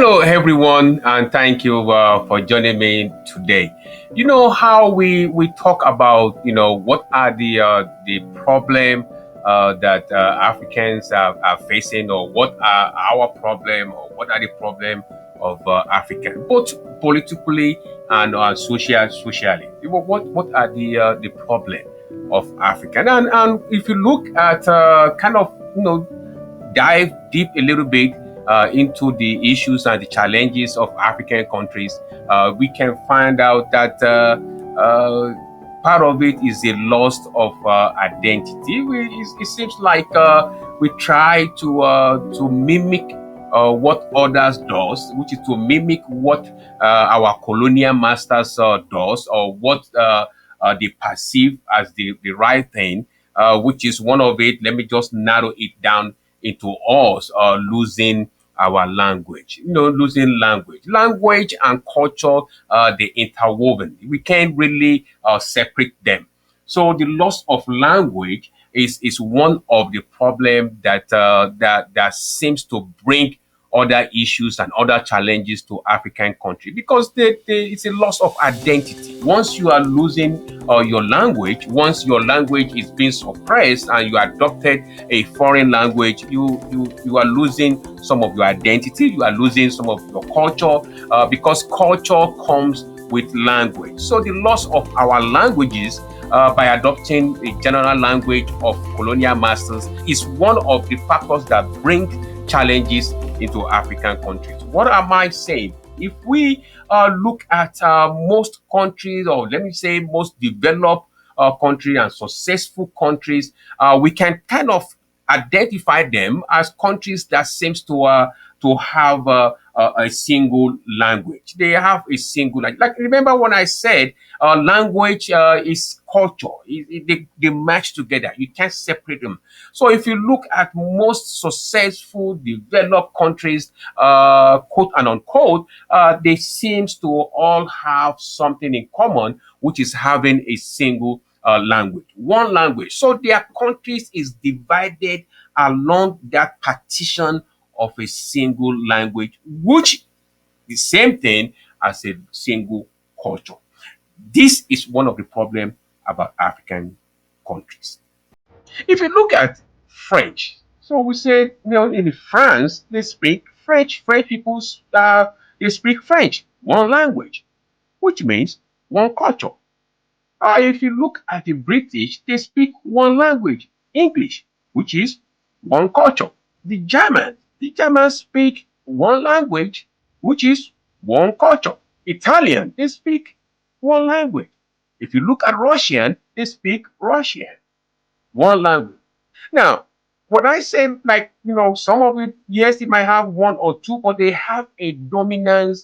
Hello, everyone, and thank you for joining me today. You know how we talk about what are the problem that Africans are facing, or what are our problem, or what are the problem of African, both politically and socially. What are the problem of African? And if you look at kind of dive deep a little bit into the issues and the challenges of African countries, we can find out that part of it is the loss of identity. It seems like we try to mimic what others does, which is to mimic what our colonial masters does, or what they perceive as the right thing, which is one of it. Let me just narrow it down into us losing our language. Losing language and culture, they interwoven. We can't really separate them. So the loss of language is one of the problem that seems to bring other issues and other challenges to African country, because it's a loss of identity. Once you are losing your language, once your language is being suppressed and you adopted a foreign language, you are losing some of your identity. You are losing some of your culture, because culture comes with language. So the loss of our languages by adopting a general language of colonial masters is one of the factors that bring challenges into African countries. What am I saying? If we look at most countries, or let me say most developed countries and successful countries, we can kind of identify them as countries that seems to have a single language. They have a single language. Like, remember when I said language is culture. They match together. You can't separate them. So if you look at most successful developed countries, quote and unquote, they seems to all have something in common, which is having a single language, one language. So their countries is divided along that partition of a single language, which the same thing as a single culture. This is one of the problems about African countries. If you look at French, so we say, in France they speak French. French people, they speak French, one language, which means one culture. If you look at the British, they speak one language, English, which is one culture. The Germans speak one language, which is one culture. Italian, they speak one language. If you look at Russian, they speak Russian, one language. Now, when I say, like, some of it, yes, it might have one or two, but they have a dominant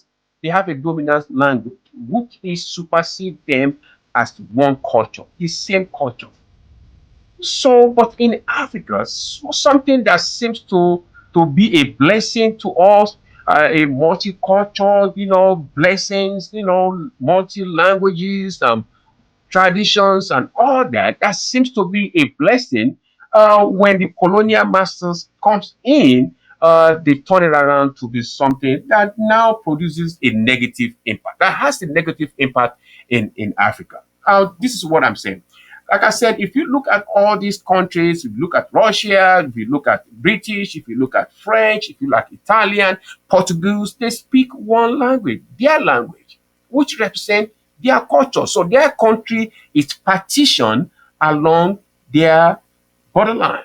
language, which is supersede them as one culture, the same culture. So, but in Africa, something that seems to be a blessing to us, a multicultural, blessings, multi languages, traditions, and all that. That seems to be a blessing. When the colonial masters comes in, they turn it around to be something that now produces a negative impact. That has a negative impact in Africa. This is what I'm saying. Like I said, if you look at all these countries, if you look at Russia, if you look at British, if you look at French, if you look at Italian, Portuguese, they speak one language, their language, which represents their culture. So their country is partitioned along their borderline,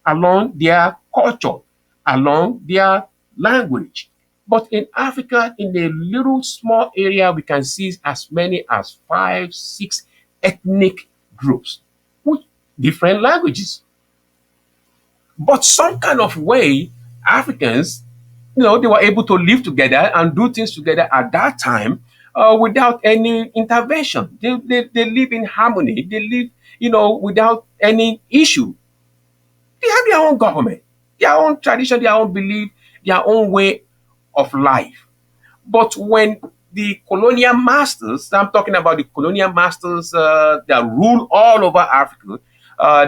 along their culture, along their language. But in Africa, in a little small area, we can see as many as five, six ethnic groups with different languages. But some kind of way, Africans, they were able to live together and do things together at that time without any intervention. They live in harmony. They live, without any issue. They have their own government, their own tradition, their own belief, their own way of life. But when the colonial masters, I'm talking about the colonial masters that rule all over Africa,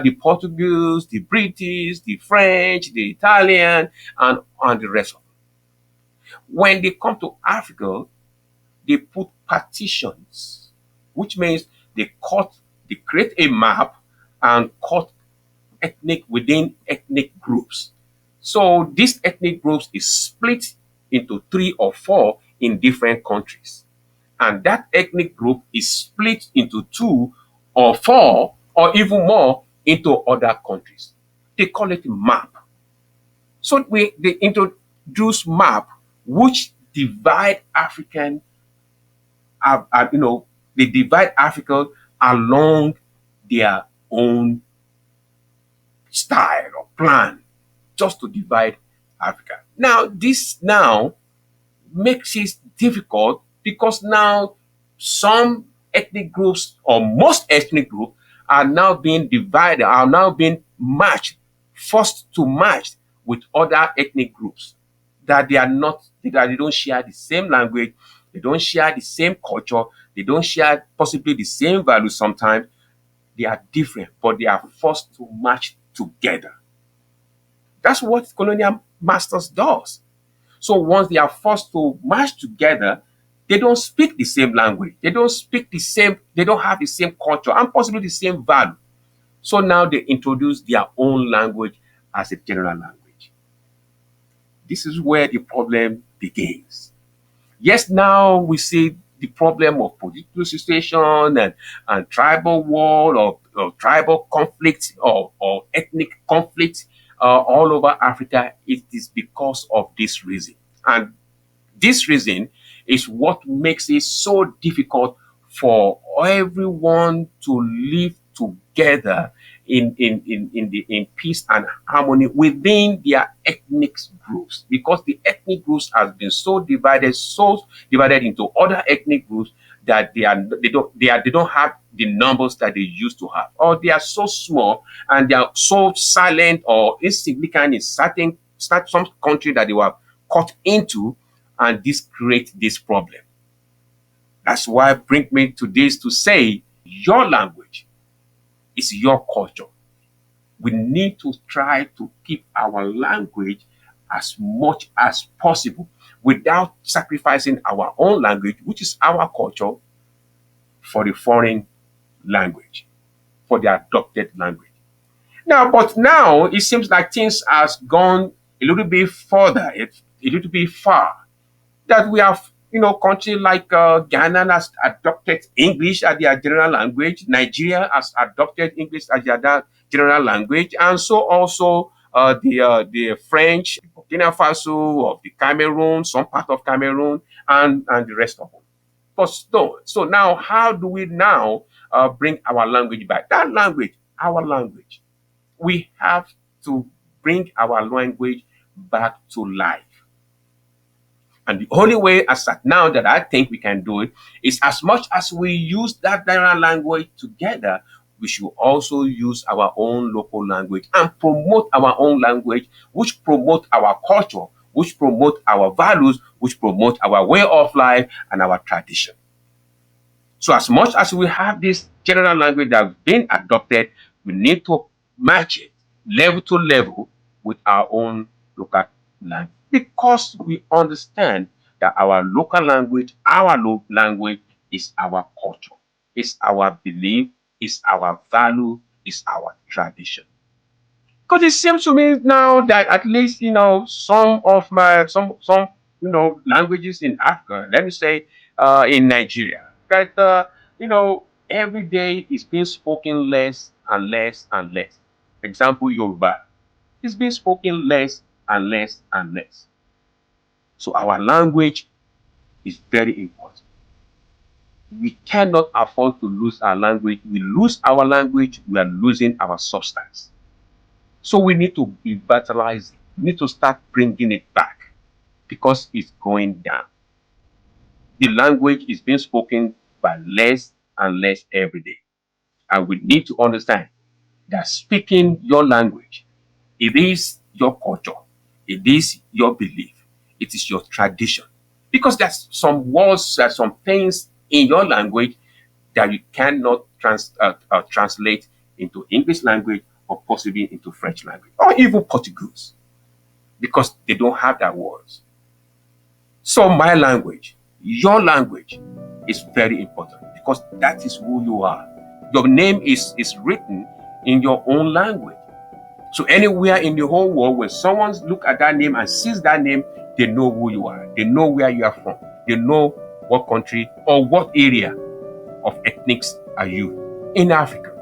the Portuguese, the British, the French, the Italian, and the rest of them. When they come to Africa, they put partitions, which means they create a map and cut ethnic within ethnic groups. So these ethnic groups is split into three or four in different countries. And that ethnic group is split into two or four or even more into other countries. They call it map. So they introduce map which divide African, they divide Africa along their own style or plan just to divide Africa. Now, this now makes it difficult because now some ethnic groups or most ethnic groups are now being divided, are now being matched, forced to match with other ethnic groups that they don't share the same language, they don't share the same culture, they don't share possibly the same values sometimes. They are different, but they are forced to match together. That's what colonial masters does. So once they are forced to match together, they don't speak the same language. They don't speak the same, they don't have the same culture and possibly the same value. So now they introduce their own language as a general language. This is where the problem begins. Yes, now we see the problem of political situation and tribal war or tribal conflict or ethnic conflict all over Africa. It is because of this reason. And this reason is what makes it so difficult for everyone to live together in peace and harmony within their ethnic groups, because the ethnic groups has been so divided into other ethnic groups that they don't have the numbers that they used to have, or they are so small and they are so silent or insignificant in some country that they were cut into, and this creates this problem. That's why bring me to this to say your language is your culture. We need to try to keep our language as much as possible without sacrificing our own language, which is our culture, for the foreign language, for the adopted language. But now it seems like things has gone a little bit further, a little bit far, that we have, country like Ghana has adopted English as their general language. Nigeria has adopted English as their general language, and so also the French, Burkina Faso, of the Cameroon, some part of Cameroon, and the rest of them. But so now, how do we now bring our language back? That language, our language, we have to bring our language back to life. And the only way, as at now, that I think we can do it is, as much as we use that general language together, we should also use our own local language and promote our own language, which promote our culture, which promote our values, which promote our way of life and our tradition. So as much as we have this general language that has been adopted, we need to match it level to level with our own local language, because we understand that our local language, language is our culture, is our belief, is our value, is our tradition. Because it seems to me now that at least some of my some languages in Africa, let me say in Nigeria, that every day is being spoken less and less and less. Example, Yoruba is being spoken less and less and less. So our language is very important. We cannot afford to lose our language. We lose our language, we are losing our substance. So we need to revitalize it. We need to start bringing it back, because it's going down. The language is being spoken by less and less every day. And we need to understand that speaking your language, it is your culture, it is your belief, it is your tradition. Because there's some words, there's some things in your language that you cannot translate into English language, or possibly into French language, or even Portuguese, because they don't have that words. So my language, your language is very important because that is who you are. Your name is written in your own language. So anywhere in the whole world, when someone look at that name and sees that name, they know who you are. They know where you are from. They know what country or what area of ethnics are you in Africa.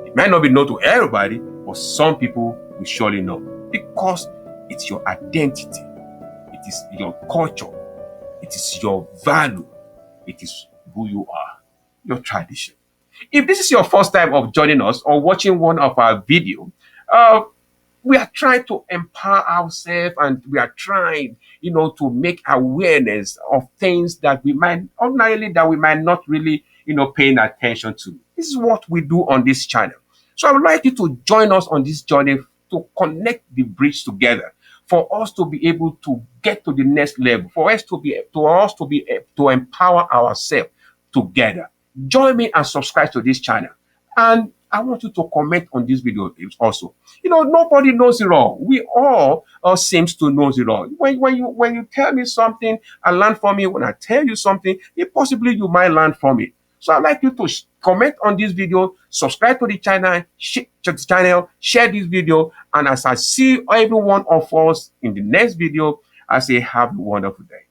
It might not be known to everybody, but some people will surely know because it's your identity. It is your culture. It is your value. It is who you are, your tradition. If this is your first time of joining us or watching one of our videos, we are trying to empower ourselves and we are trying, to make awareness of things that we might ordinarily that we might not really, paying attention to. This is what we do on this channel. So I would like you to join us on this journey to connect the bridge together for us to be able to get to the next level, for us to empower ourselves together. Join me and subscribe to this channel. And I want you to comment on this video also. Nobody knows it all. We all seems to know it all. When you tell me something, I learn from it. When I tell you something, possibly you might learn from it. So I'd like you to comment on this video, subscribe to the channel, share this video, and as I see every one of us in the next video, I say have a wonderful day.